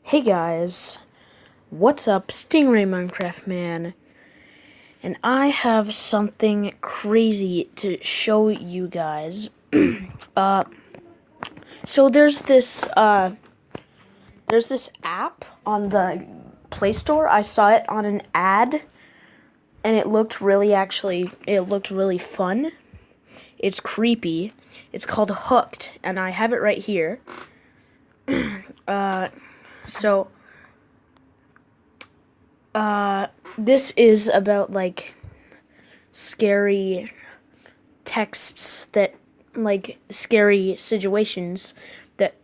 Hey guys, what's up? Stingray Minecraft Man, and I have something crazy to show you guys. uh, so there's this app on the Play Store. I saw it on an ad, and it looked really fun. It's creepy. It's called Hooked, and I have it right here. So. This is about, scary texts that, scary situations that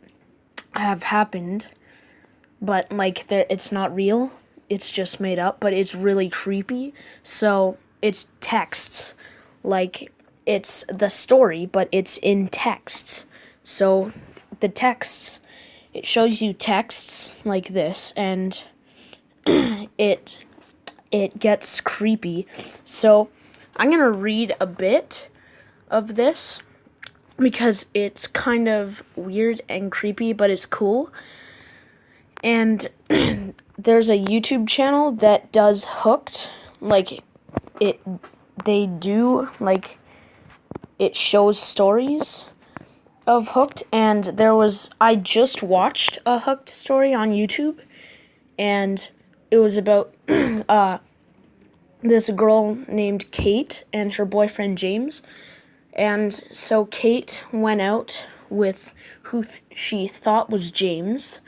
have happened, but, it's not real. It's just made up, but it's really creepy. So, it's texts. It's the story, but it's in texts. So, the texts, it shows you texts like this, and it gets creepy. So I'm gonna read a bit of this because it's kind of weird and creepy, but it's cool. And there's a YouTube channel that does Hooked. It shows stories of Hooked, and I just watched a Hooked story on YouTube, and it was about this girl named Kate and her boyfriend James. And so Kate went out with who she thought was James.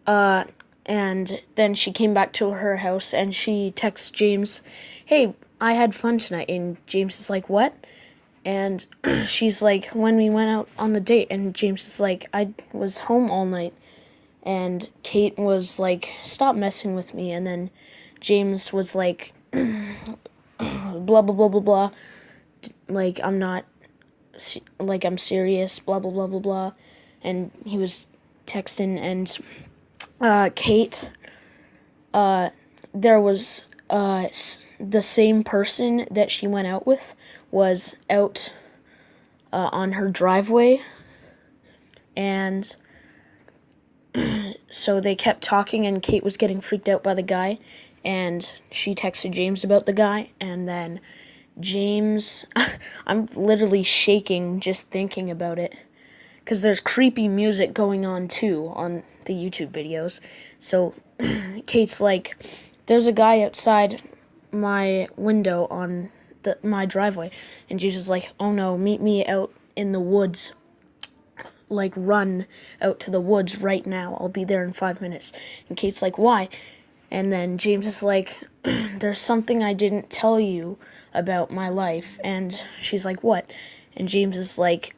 And then she came back to her house and she texts James, "Hey, I had fun tonight." And James is like, "What?" And she's like, "When we went out on the date." And James is like, "I was home all night." And Kate was like, "Stop messing with me." And then James was like, blah, blah, blah, blah, blah. I'm serious, blah, blah, blah, blah, blah. And he was texting, and Kate, there was, the same person that she went out with was out, on her driveway. And so they kept talking, and Kate was getting freaked out by the guy, and she texted James about the guy, and then James, I'm literally shaking just thinking about it, because there's creepy music going on too on the YouTube videos. So Kate's like, "There's a guy outside my window on my driveway," and James is like, "Oh no, meet me out in the woods. Run out to the woods right now. I'll be there in 5 minutes." And Kate's like, "Why?" And then James is like, "There's something I didn't tell you about my life." And she's like, "What?" And James is like,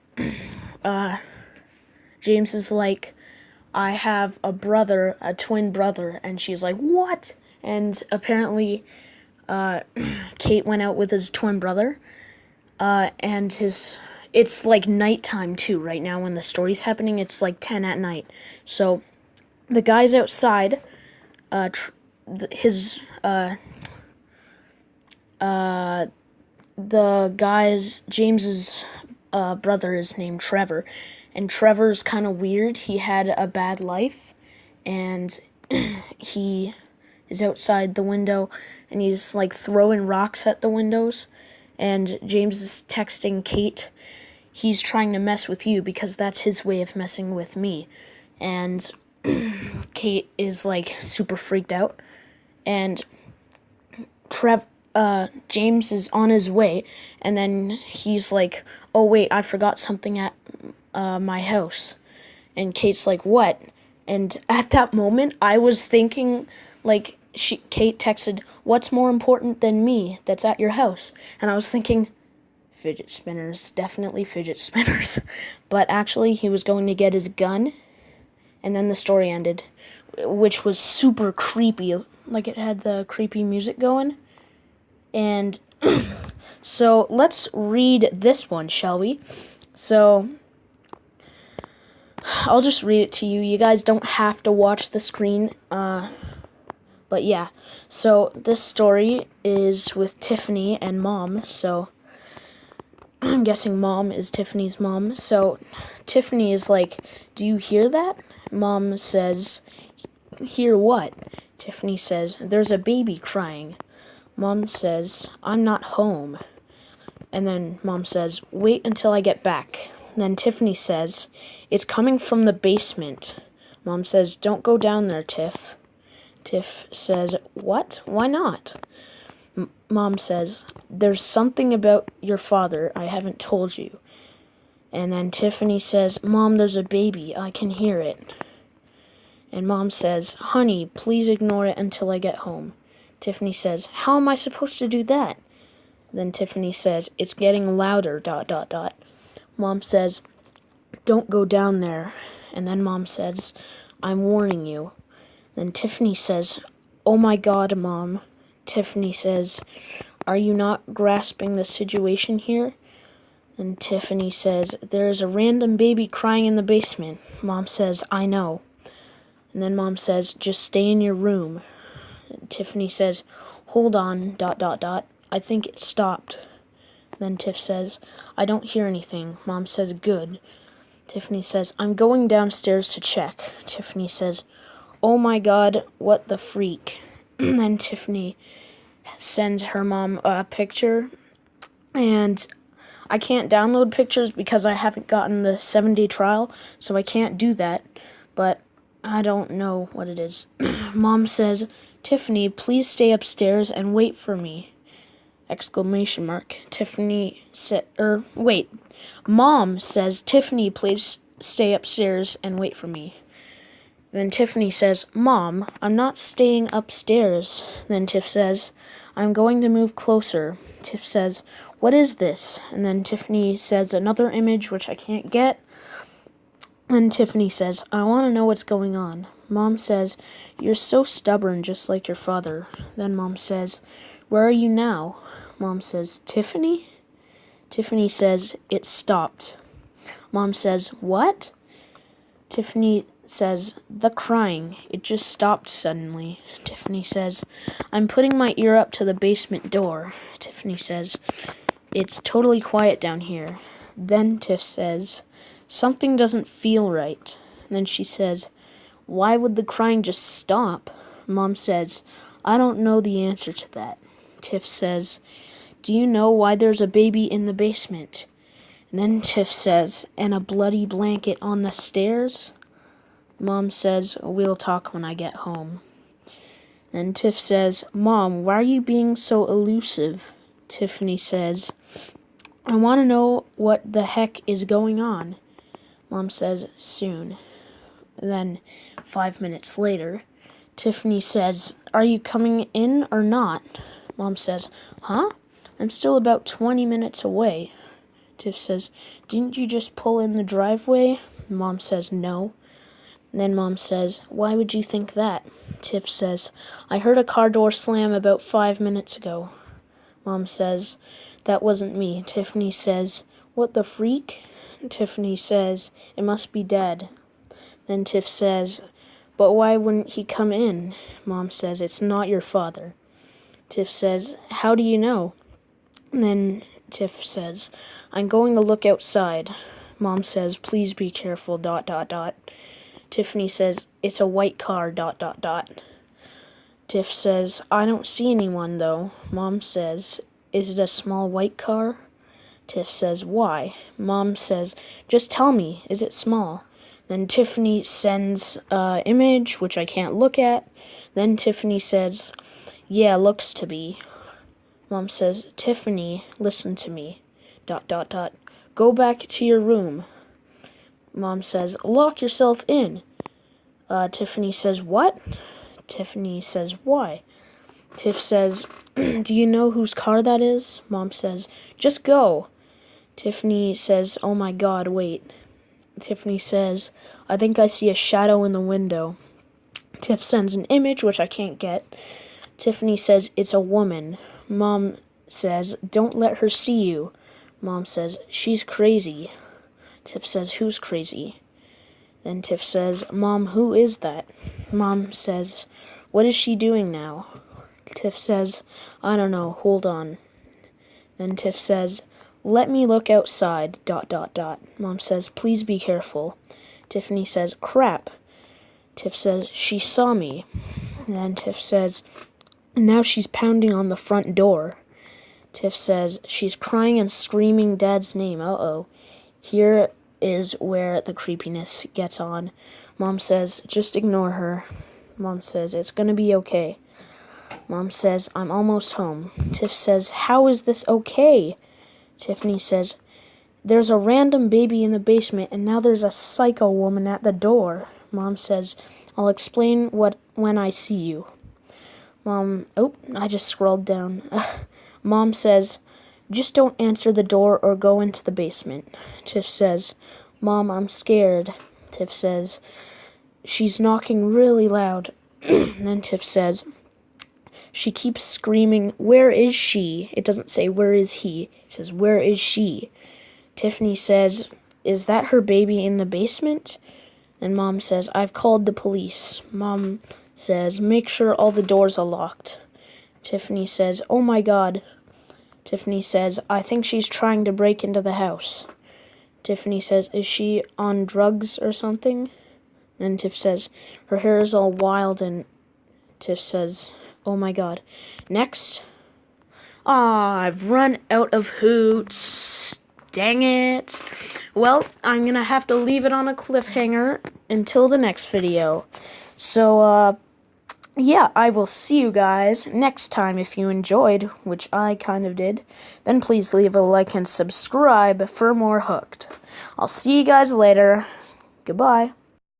"I have a brother, a twin brother." And she's like, "What?" And apparently, Kate went out with his twin brother, and it's nighttime too right now when the story's happening. It's 10 at night. So the guy's outside. James's brother is named Trevor, and Trevor's kind of weird. He had a bad life, and he is outside the window, and he's throwing rocks at the windows. And James is texting Kate, "He's trying to mess with you because that's his way of messing with me." And Kate is super freaked out, and James is on his way, and then he's like, "Oh wait, I forgot something at my house." And Kate's like, "What?" And at that moment, I was thinking, Kate texted, "What's more important than me that's at your house?" And I was thinking, fidget spinners, definitely fidget spinners. But actually, he was going to get his gun, and then the story ended, which was super creepy. It had the creepy music going. And so let's read this one, shall we? So I'll just read it to you. You guys don't have to watch the screen. But yeah. So this story is with Tiffany and Mom. So I'm guessing Mom is Tiffany's mom. So Tiffany is like, "Do you hear that?" Mom says, Hear what? Tiffany says, there's a baby crying. Mom says, I'm not home. And then Mom says, wait until I get back. And then Tiffany says, it's coming from the basement. Mom says, don't go down there, Tiff. Tiff says, what? Why not? Mom says, there's something about your father I haven't told you. And then Tiffany says, Mom, there's a baby. I can hear it. And Mom says, honey, please ignore it until I get home. Tiffany says, how am I supposed to do that? Then Tiffany says, it's getting louder, ... Mom says, don't go down there. And then Mom says, I'm warning you. Then Tiffany says, oh my God, Mom. Tiffany says, are you not grasping the situation here? And Tiffany says, there is a random baby crying in the basement. Mom says, I know. And then Mom says, just stay in your room. And Tiffany says, hold on, ... I think it stopped. Then Tiff says, I don't hear anything. Mom says, good. Tiffany says, I'm going downstairs to check. Tiffany says, oh my God, what the freak. Then Tiffany sends her mom a picture, and I can't download pictures because I haven't gotten the 7-day trial, so I can't do that, but I don't know what it is. Mom says, Tiffany, please stay upstairs and wait for me. ! Tiffany said, Mom says, Tiffany, please stay upstairs and wait for me. Then Tiffany says, Mom, I'm not staying upstairs. Then Tiff says, I'm going to move closer. Tiff says, what is this? And then Tiffany says another image, which I can't get. Then Tiffany says, I want to know what's going on. Mom says, you're so stubborn, just like your father. Then Mom says, where are you now? Mom says, Tiffany? Tiffany says, it stopped. Mom says, what? Tiffany says, the crying. It just stopped suddenly. Tiffany says, I'm putting my ear up to the basement door. Tiffany says, it's totally quiet down here. Then Tiff says, something doesn't feel right. And then she says, why would the crying just stop? Mom says, I don't know the answer to that. Tiff says, do you know why there's a baby in the basement? And then Tiff says, and a bloody blanket on the stairs? Mom says, we'll talk when I get home. Then Tiff says, Mom, why are you being so elusive? Tiffany says, I want to know what the heck is going on. Mom says, soon. Then 5 minutes later, Tiffany says, are you coming in or not? Mom says, huh? I'm still about 20 minutes away. Tiff says, didn't you just pull in the driveway? Mom says, no. And then Mom says, why would you think that? Tiff says, I heard a car door slam about 5 minutes ago. Mom says, that wasn't me. Tiffany says, what the freak? Tiffany says, it must be Dad. Then Tiff says, but why wouldn't he come in? Mom says, it's not your father. Tiff says, how do you know? And then Tiff says, I'm going to look outside. Mom says, please be careful, ... Tiffany says, it's a white car, ... Tiff says, I don't see anyone, though. Mom says, is it a small white car? Tiff says, why? Mom says, just tell me, is it small? Then Tiffany sends an image, which I can't look at. Then Tiffany says, yeah, looks to be. Mom says, Tiffany, listen to me, ... Go back to your room. Mom says, lock yourself in. Tiffany says, what? Tiffany says, why? Tiff says, do you know whose car that is? Mom says, just go. Tiffany says, oh my God, wait. Tiffany says, I think I see a shadow in the window. Tiff sends an image, which I can't get. Tiffany says, it's a woman. Mom says, don't let her see you. Mom says, she's crazy. Tiff says, who's crazy? Then Tiff says, Mom, who is that? Mom says, what is she doing now? Tiff says, I don't know, hold on. Then Tiff says, let me look outside, ... Mom says, please be careful. Tiffany says, crap. Tiff says, she saw me. And then Tiff says, now she's pounding on the front door. Tiff says, she's crying and screaming Dad's name. Uh-oh. Here is where the creepiness gets on. Mom says, just ignore her. Mom says, it's gonna be okay. Mom says, I'm almost home. Tiff says, how is this okay? Tiffany says, there's a random baby in the basement, and now there's a psycho woman at the door. Mom says, I'll explain when I see you. I just scrolled down. Mom says, just don't answer the door or go into the basement. Tiff says, Mom, I'm scared. Tiff says, she's knocking really loud. And then Tiff says, she keeps screaming, where is she? It doesn't say, where is he? It says, where is she? Tiffany says, is that her baby in the basement? And Mom says, I've called the police. Mom says, make sure all the doors are locked. Tiffany says, oh my God. Tiffany says, I think she's trying to break into the house. Tiffany says, is she on drugs or something? And Tiff says, her hair is all wild, and Tiff says, oh my God. Next. I've run out of hoots. Dang it. Well, I'm gonna have to leave it on a cliffhanger until the next video. So, yeah, I will see you guys next time. If you enjoyed, which I kind of did, then please leave a like and subscribe for more Hooked. I'll see you guys later. Goodbye.